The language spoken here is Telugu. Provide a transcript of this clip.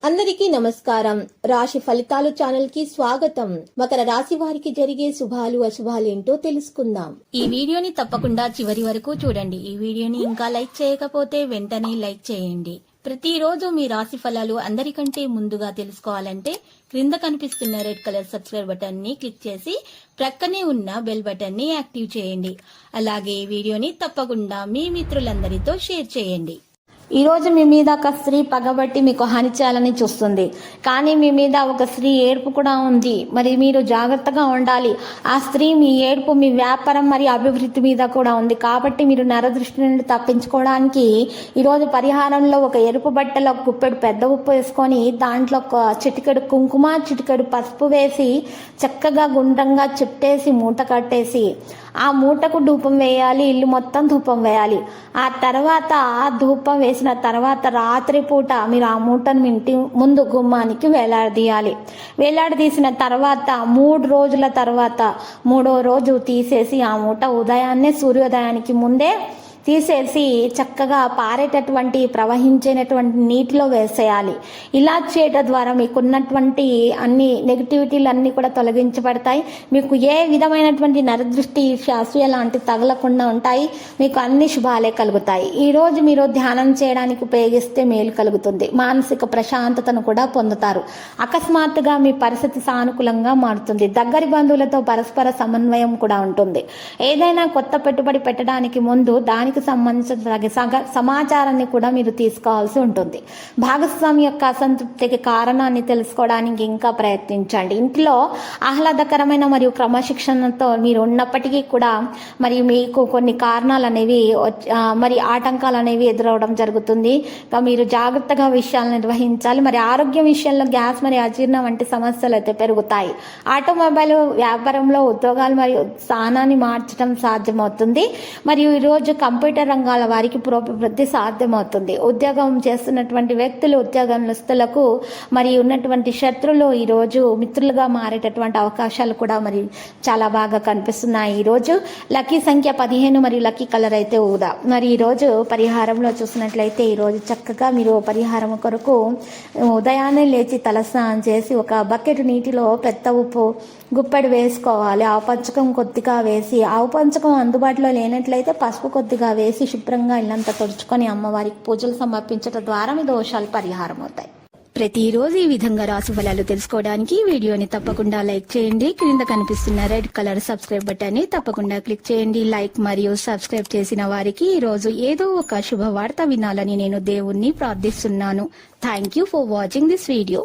అందరికీ నమస్కారం. రాశి ఫలితాలు ఛానల్ కి స్వాగతం. మకర రాశి వారికి జరిగే శుభాలు అశుభాలు ఏంటో తెలుసుకుందాం. ఈ వీడియోని తప్పకుండా చివరి వరకు చూడండి. ఈ వీడియోని ఇంకా లైక్ చేయకపోతే వెంటనే లైక్ చేయండి. ప్రతిరోజు మీ రాశి ఫలాలు అందరికంటే ముందుగా తెలుసుకోవాలంటే క్రింద కనిపిస్తున్న రెడ్ కలర్ సబ్స్క్రైబ్ బటన్ ని క్లిక్ చేసి ప్రక్కనే ఉన్న బెల్ బటన్ ని యాక్టివ్ చేయండి. అలాగే ఈ వీడియోని తప్పకుండా మీ మిత్రులందరితో షేర్ చేయండి. ఈ రోజు మీ మీద ఒక స్త్రీ పగబట్టి మీకు హాని చేయాలని చూస్తుంది, కానీ మీ మీద ఒక స్త్రీ ఏడుపు కూడా ఉంది. మరి మీరు జాగ్రత్తగా ఉండాలి. ఆ స్త్రీ మీ ఏడుపు మీ వ్యాపారం మరియు అభివృద్ధి మీద కూడా ఉంది. కాబట్టి మీరు నరదృష్టి నుండి తప్పించుకోవడానికి ఈరోజు పరిహారంలో ఒక ఎరుపు బట్టలో గుప్పెడు పెద్ద ఉప్పు వేసుకొని దాంట్లో ఒక చిటికెడు కుంకుమ చిటికెడు పసుపు వేసి చక్కగా గుండ్రంగా చుట్టేసి మూట కట్టేసి ఆ మూటకు ధూపం వేయాలి. ఇల్లు మొత్తం ధూపం వేయాలి. ఆ తర్వాత ఆ ధూపం వేసిన తర్వాత రాత్రిపూట మీరు ఆ మూటను ఇంటి ముందు గుమ్మానికి వేలాడదీయాలి. వేలాడదీసిన తర్వాత 3 రోజుల తర్వాత 3వ రోజు తీసేసి ఆ మూట ఉదయాన్నే సూర్యోదయానికి ముందే తీసేసి చక్కగా పారేటటువంటి ప్రవహించేటటువంటి నీటిలో వేసేయాలి. ఇలా చేయడం ద్వారా మీకున్నటువంటి అన్ని నెగిటివిటీలు అన్నీ కూడా తొలగించబడతాయి. మీకు ఏ విధమైనటువంటి నరదృష్టి అసూయ లాంటి తగలకుండా ఉంటాయి. మీకు అన్ని శుభాలే కలుగుతాయి. ఈరోజు మీరు ధ్యానం చేయడానికి ఉపయోగిస్తే మేలు కలుగుతుంది. మానసిక ప్రశాంతతను కూడా పొందుతారు. అకస్మాత్తుగా మీ పరిస్థితి సానుకూలంగా మారుతుంది. దగ్గరి బంధువులతో పరస్పర సమన్వయం కూడా ఉంటుంది. ఏదైనా కొత్త పెట్టుబడి పెట్టడానికి ముందు దానికి సంబంధించిన సమాచారాన్ని కూడా మీరు తీసుకోవాల్సి ఉంటుంది. భాగస్వామి యొక్క అసంతృప్తికి కారణాన్ని తెలుసుకోవడానికి ఇంకా ప్రయత్నించండి. ఇంట్లో ఆహ్లాదకరమైన మరియు క్రమశిక్షణతో మీరు ఉన్నప్పటికీ కూడా మరి మీకు కొన్ని కారణాలు అనేవి మరి ఆటంకాలు అనేవి ఎదురవడం జరుగుతుంది. మీరు జాగ్రత్తగా విషయాలు నిర్వహించాలి. మరి ఆరోగ్యం విషయంలో గ్యాస్ మరియు అజీర్ణం వంటి సమస్యలు అయితే పెరుగుతాయి. ఆటోమొబైల్ వ్యాపారంలో ఉద్యోగాలు మరియు స్థానాన్ని మార్చడం సాధ్యమవుతుంది. మరియు ఈరోజు కంప్యూటర్ రంగాల వారికి పురోభివృద్ధి సాధ్యమవుతుంది. ఉద్యోగం చేస్తున్నటువంటి వ్యక్తులు ఉద్యోగస్తులకు మరి ఉన్నటువంటి శత్రులు ఈరోజు మిత్రులుగా మారేటటువంటి అవకాశాలు కూడా మరి చాలా బాగా కనిపిస్తున్నాయి. ఈరోజు లక్కీ సంఖ్య 15 మరియు లక్కీ కలర్ అయితే ఊదా. మరి ఈరోజు పరిహారంలో చూసినట్లయితే ఈరోజు చక్కగా మీరు పరిహారం కొరకు ఉదయాన్నే లేచి తలస్నానం చేసి ఒక బకెట్ నీటిలో పెద్ద ఉప్పు గుప్పెడు వేసుకోవాలి. ఆవు పంచకం కొద్దిగా వేసి, ఆవు పంచకం అందుబాటులో లేనట్లయితే పసుపు కొద్దిగా వేసి శుభ్రంగా ఇల్లంతా తుడుచుకొని అమ్మవారికి పూజలు సమర్పించడం ద్వారా మీ దోషాలు పరిహారం అవుతాయి. ప్రతిరోజు ఈ విధంగా రాశి ఫలాలు తెలుసుకోవడానికి వీడియోని తప్పకుండా లైక్ చేయండి. క్రింద కనిపిస్తున్న రెడ్ కలర్ సబ్స్క్రైబ్ బటన్ ని తప్పకుండా క్లిక్ చేయండి. లైక్ మరియు సబ్స్క్రైబ్ చేసిన వారికి ఈ రోజు ఏదో ఒక శుభవార్త వినాలని నేను దేవుణ్ణి ప్రార్థిస్తున్నాను. Thank you for watching this video.